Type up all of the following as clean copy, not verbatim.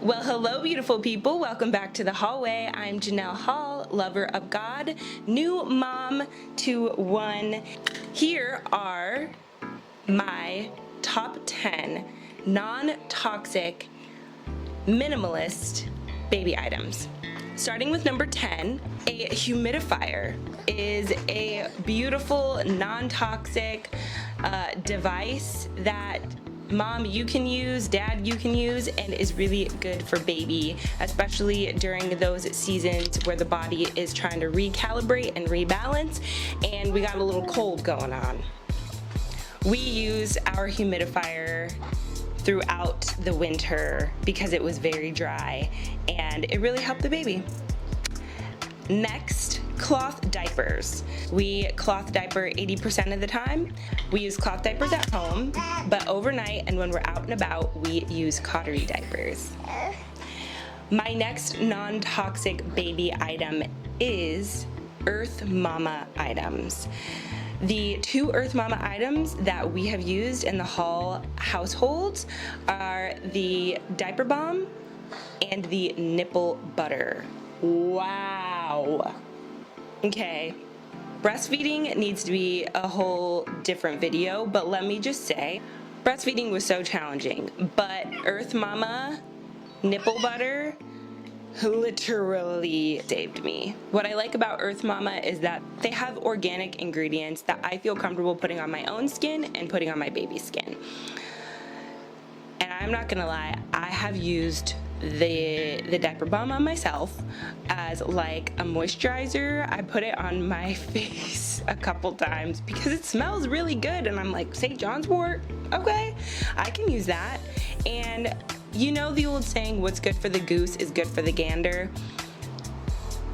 Well, hello beautiful people, welcome back to the hallway. I'm Janelle Hall, lover of God, new mom to one. Here are my top 10 non-toxic, minimalist baby items. Starting with number 10, a humidifier is a beautiful non-toxic device that mom you can use, dad you can use, and is really good for baby, especially during those seasons where the body is trying to recalibrate and rebalance and we got a little cold going on. We use our humidifier throughout the winter because it was very dry and it really helped the baby. Next, cloth diapers. We cloth diaper 80% of the time. We use cloth diapers at home, but overnight and when we're out and about, we use cottery diapers. My next non-toxic baby item is Earth Mama items. The two Earth Mama items that we have used in the Hall households are the diaper balm and the nipple butter. Wow. Okay, breastfeeding needs to be a whole different video, but let me just say, breastfeeding was so challenging, but Earth Mama nipple butter literally saved me. What I like about Earth Mama is that they have organic ingredients that I feel comfortable putting on my own skin and putting on my baby's skin. And I'm not gonna lie, I have used the diaper balm on myself as like a moisturizer. I put it on my face a couple times because it smells really good and I'm like, St. John's wort, okay, I can use that. And you know the old saying, what's good for the goose is good for the gander.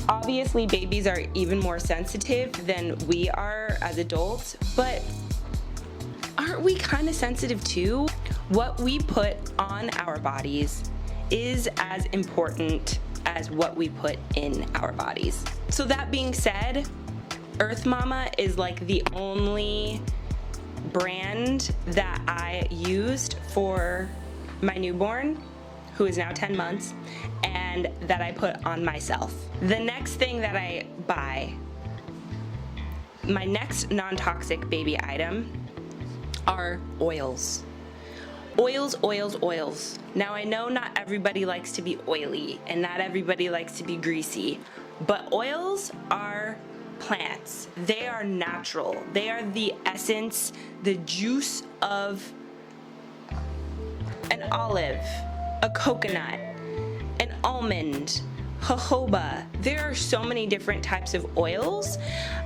Obviously babies are even more sensitive than we are as adults, but aren't we kind of sensitive too? What we put on our bodies is as important as what we put in our bodies. So that being said, Earth Mama is like the only brand that I used for my newborn, who is now 10 months, and that I put on myself. The next thing that I buy, my next non-toxic baby item, are oils. Oils, oils, oils. Now I know not everybody likes to be oily and not everybody likes to be greasy, but oils are plants. They are natural. They are the essence, the juice of an olive, a coconut, an almond, jojoba. There are so many different types of oils,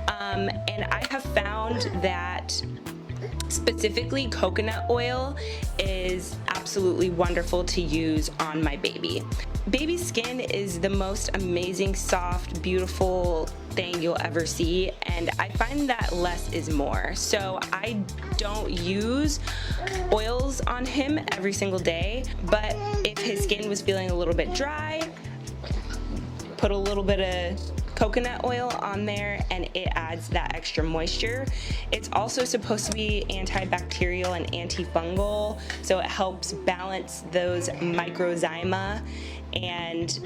and I have found that specifically coconut oil is absolutely wonderful to use on my baby. Baby skin is the most amazing, soft, beautiful thing you'll ever see, and I find that less is more. So I don't use oils on him every single day, but if his skin was feeling a little bit dry, put a little bit of coconut oil on there and it adds that extra moisture. It's also supposed to be antibacterial and antifungal, so it helps balance those microzyma and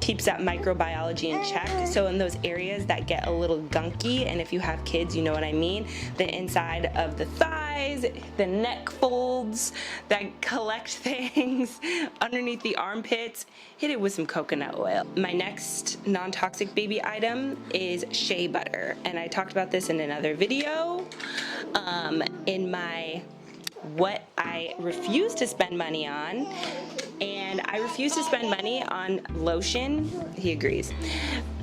keeps that microbiology in check. So in those areas that get a little gunky, and if you have kids, you know what I mean, the inside of the thighs, the neck folds that collect things underneath the armpits, hit it with some coconut oil. My next non-toxic baby item is shea butter, and I talked about this in another video. In my what I refuse to spend money on, and I refuse to spend money on lotion. He agrees.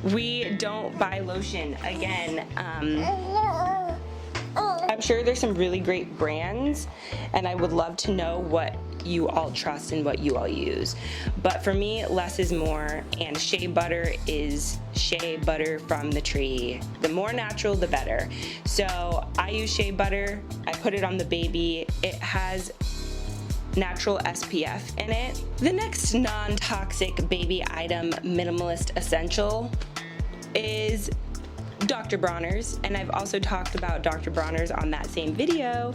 We don't buy lotion. Again, I'm sure there's some really great brands, and I would love to know what you all trust and what you all use. But for me, less is more, and shea butter is shea butter from the tree. The more natural, the better. So I use shea butter. I put it on the baby. It has natural SPF in it. The next non-toxic baby item, minimalist essential, is Dr. Bronner's, and I've also talked about Dr. Bronner's on that same video.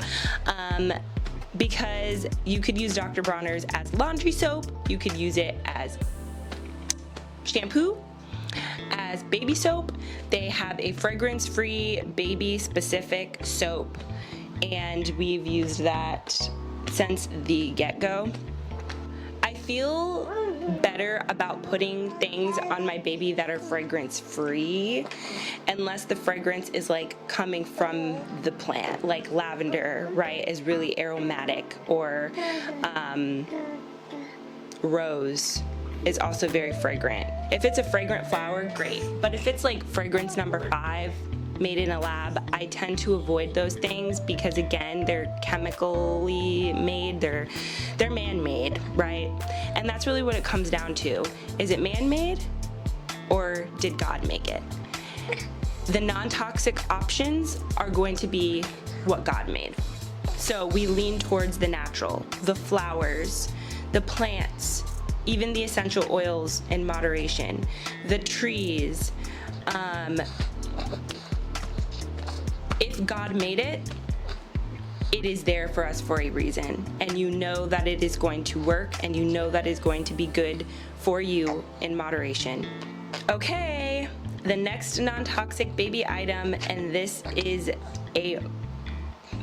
because you could use Dr. Bronner's as laundry soap, you could use it as shampoo, as baby soap. They have a fragrance-free, baby-specific soap, and we've used that since the get-go. I feel better about putting things on my baby that are fragrance-free, unless the fragrance is like coming from the plant, like lavender, right, is really aromatic, or rose is also very fragrant. If it's a fragrant flower, great. But if it's like fragrance number 5, made in a lab, I tend to avoid those things because, again, they're chemically made, they're man-made, right? And that's really what it comes down to. Is it man-made, or did God make it? The non-toxic options are going to be what God made. So we lean towards the natural, the flowers, the plants, even the essential oils in moderation, the trees. If God made it, it is there for us for a reason. And you know that it is going to work, and you know that it's going to be good for you in moderation. Okay, the next non-toxic baby item, and this is a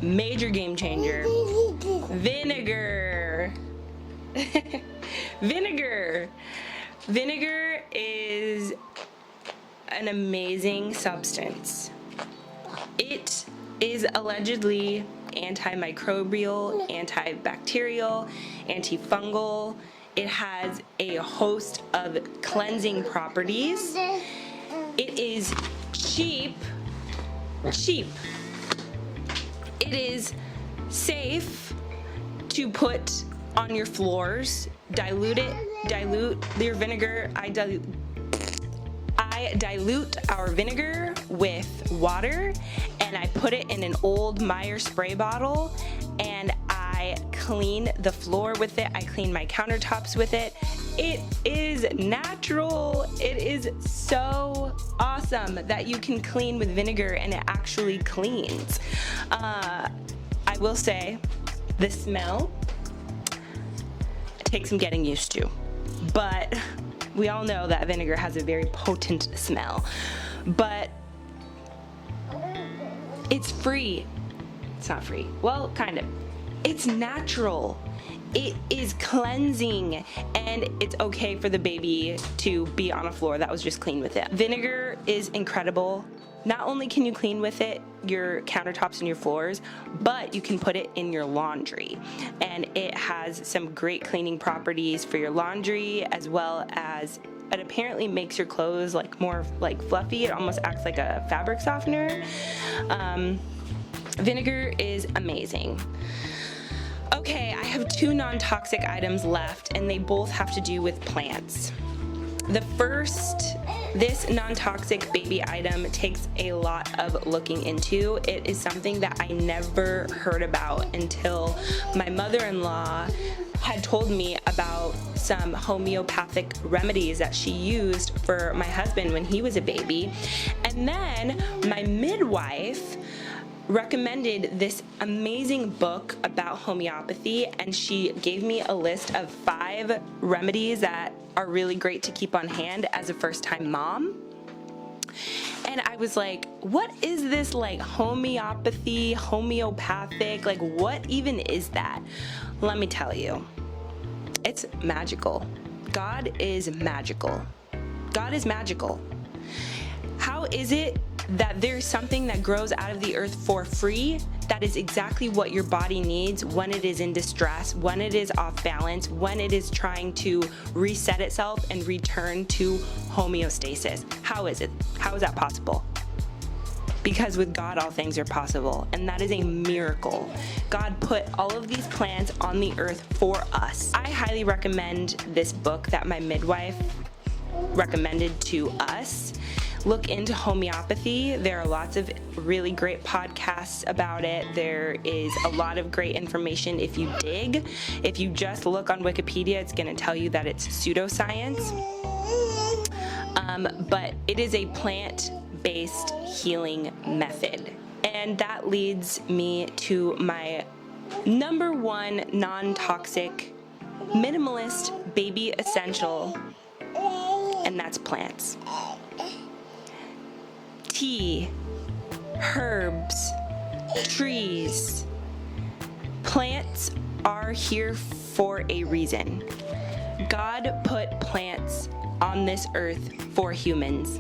major game changer, vinegar. Vinegar. Vinegar is an amazing substance. It is allegedly antimicrobial, antibacterial, antifungal. It has a host of cleansing properties. It is cheap. It is safe to put on your floors. Dilute your vinegar. I dilute our vinegar with water, and I put it in an old Meyer spray bottle, and I clean the floor with it. I clean my countertops with it. It is natural. It is so awesome that you can clean with vinegar and it actually cleans. I will say the smell takes some getting used to, but we all know that vinegar has a very potent smell. But it's free. It's not free. Well, kind of. It's natural. It is cleansing, and it's okay for the baby to be on a floor that was just cleaned with it. Vinegar is incredible. Not only can you clean with it your countertops and your floors, but you can put it in your laundry. And it has some great cleaning properties for your laundry, as well as it apparently makes your clothes like more like fluffy. It almost acts like a fabric softener. Vinegar is amazing. Okay, I have 2 non-toxic items left, and they both have to do with plants. The first, this non-toxic baby item takes a lot of looking into. It is something that I never heard about until my mother-in-law had told me about some homeopathic remedies that she used for my husband when he was a baby. And then my midwife recommended this amazing book about homeopathy, and she gave me a list of 5 remedies that are really great to keep on hand as a first-time mom. And I was like, what is this, like, homeopathy, homeopathic, like, what even is that? Let me tell you, it's magical. God is magical. God is magical. How is it that there's something that grows out of the earth for free that is exactly what your body needs when it is in distress, when it is off balance, when it is trying to reset itself and return to homeostasis? How is it? How is that possible? Because with God, all things are possible, and that is a miracle. God put all of these plants on the earth for us. I highly recommend this book that my midwife recommended to us. Look into homeopathy. There are lots of really great podcasts about it. There is a lot of great information if you dig. If you just look on Wikipedia, it's going to tell you that it's pseudoscience. But it is a plant-based healing method. And that leads me to my Number one non-toxic, minimalist baby essential, and that's plants. Tea, herbs, trees. Plants are here for a reason. God put plants on this earth for humans.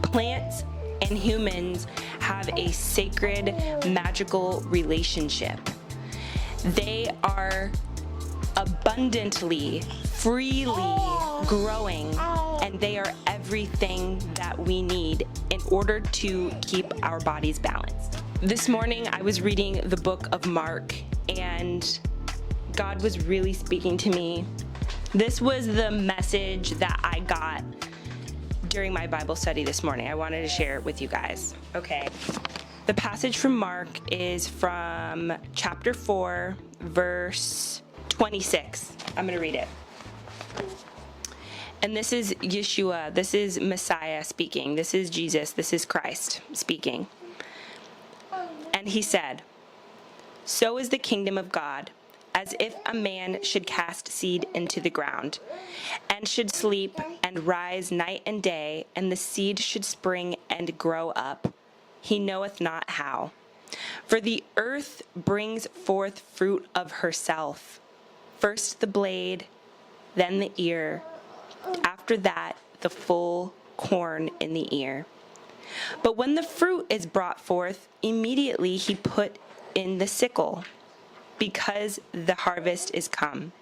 Plants and humans have a sacred, magical relationship. They are abundantly, freely growing, and they are everything that we need in order to keep our bodies balanced. This morning I was reading the book of Mark, and God was really speaking to me. This was the message that I got during my Bible study this morning. I wanted to share it with you guys. Okay. The passage from Mark is from chapter 4, verse 26. I'm going to read it. And this is Yeshua, this is Messiah speaking, this is Jesus, this is Christ speaking. And he said, "So is the kingdom of God, as if a man should cast seed into the ground, and should sleep and rise night and day, and the seed should spring and grow up. He knoweth not how. For the earth brings forth fruit of herself, first the blade, then the ear, after that the full corn in the ear. But when the fruit is brought forth, immediately he put in the sickle, because the harvest is come.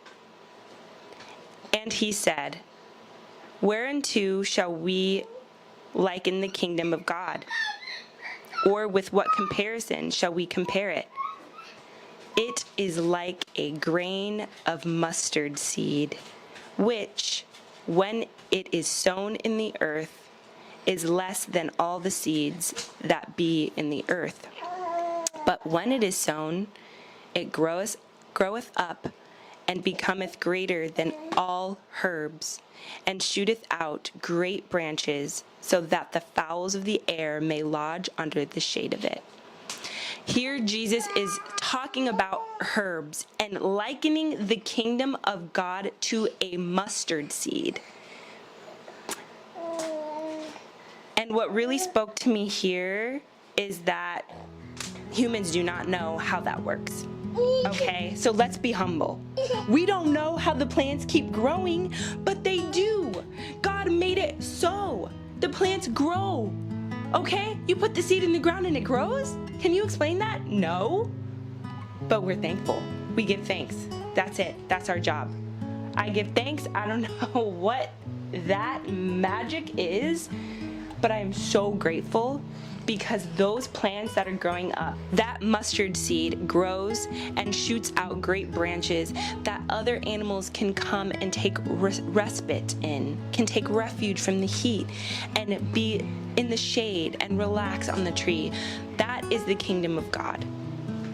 And he said, Whereunto shall we liken the kingdom of God? Or with what comparison shall we compare it? It is like a grain of mustard seed, which, when it is sown in the earth, is less than all the seeds that be in the earth. But when it is sown, it groweth up, and becometh greater than all herbs, and shooteth out great branches, so that the fowls of the air may lodge under the shade of it." Here Jesus is talking about herbs and likening the kingdom of God to a mustard seed. And what really spoke to me here is that humans do not know how that works. Okay, so let's be humble. We don't know how the plants keep growing, but they do. God made it so. The plants grow. Okay, you put the seed in the ground and it grows? Can you explain that? No. But we're thankful. We give thanks. That's it. That's our job. I give thanks. I don't know what that magic is, but I am so grateful, because those plants that are growing up, that mustard seed grows and shoots out great branches that other animals can come and take respite in, can take refuge from the heat and be in the shade and relax on the tree. That is the kingdom of God.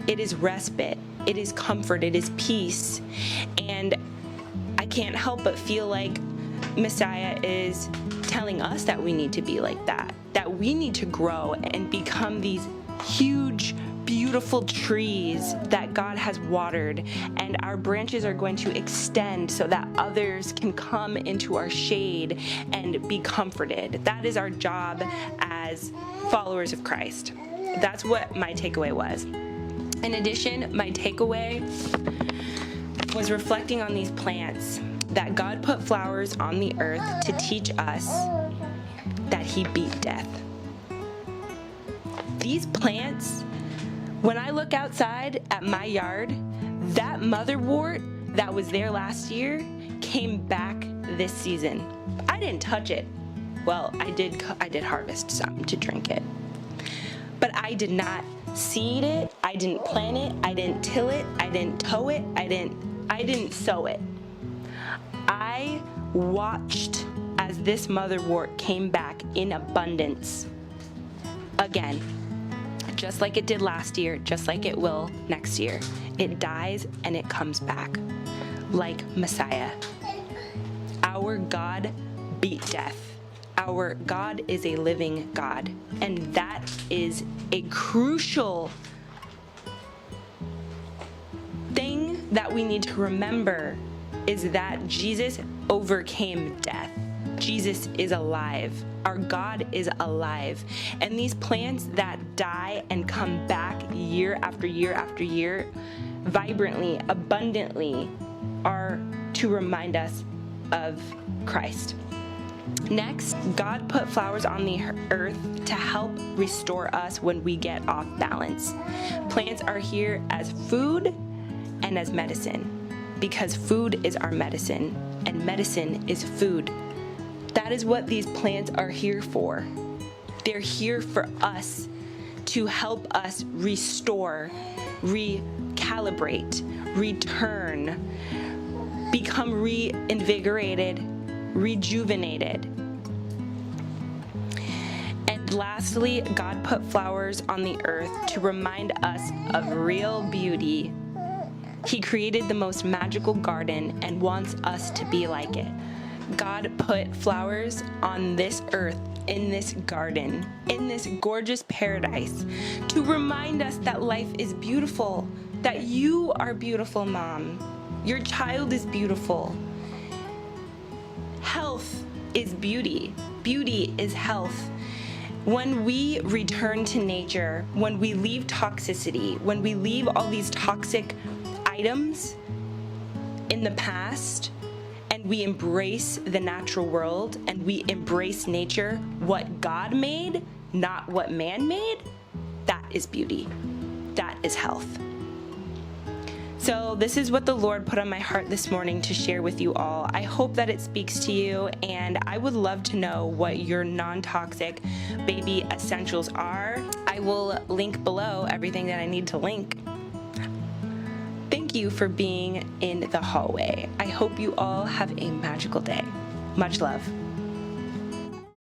It is respite, it is comfort, it is peace. And I can't help but feel like Messiah is telling us that we need to be like that we need to grow and become these huge, beautiful trees that God has watered, and our branches are going to extend so that others can come into our shade and be comforted. That is our job as followers of Christ. That's what my takeaway was. In addition, my takeaway was reflecting on these plants, that God put flowers on the earth to teach us that he beat death. These plants, when I look outside at my yard, that motherwort that was there last year came back this season. I didn't touch it. Well, I did harvest some to drink it. But I did not seed it, I didn't plant it, I didn't till it, I didn't tow it, I didn't sow it. I watched as this motherwort came back in abundance again, just like it did last year, just like it will next year. It dies and it comes back like Messiah. Our God beat death. Our God is a living God, and that is a crucial that we need to remember is that Jesus overcame death. Jesus is alive. Our God is alive. And these plants that die and come back year after year after year, vibrantly, abundantly, are to remind us of Christ. Next, God put flowers on the earth to help restore us when we get off balance. Plants are here as food and as medicine, because food is our medicine, and medicine is food. That is what these plants are here for. They're here for us, to help us restore, recalibrate, return, become reinvigorated, rejuvenated. And lastly, God put flowers on the earth to remind us of real beauty. He created the most magical garden and wants us to be like it. God put flowers on this earth, in this garden, in this gorgeous paradise, to remind us that life is beautiful, that you are beautiful, Mom. Your child is beautiful. Health is beauty. Beauty is health. When we return to nature, when we leave toxicity, when we leave all these toxic items in the past, and we embrace the natural world, and we embrace nature, what God made, not what man made, that is beauty. That is health. So this is what the Lord put on my heart this morning to share with you all. I hope that it speaks to you, and I would love to know what your non-toxic baby essentials are. I will link below everything that I need to link. Thank you for being in the hallway. I hope you all have a magical day. Much love.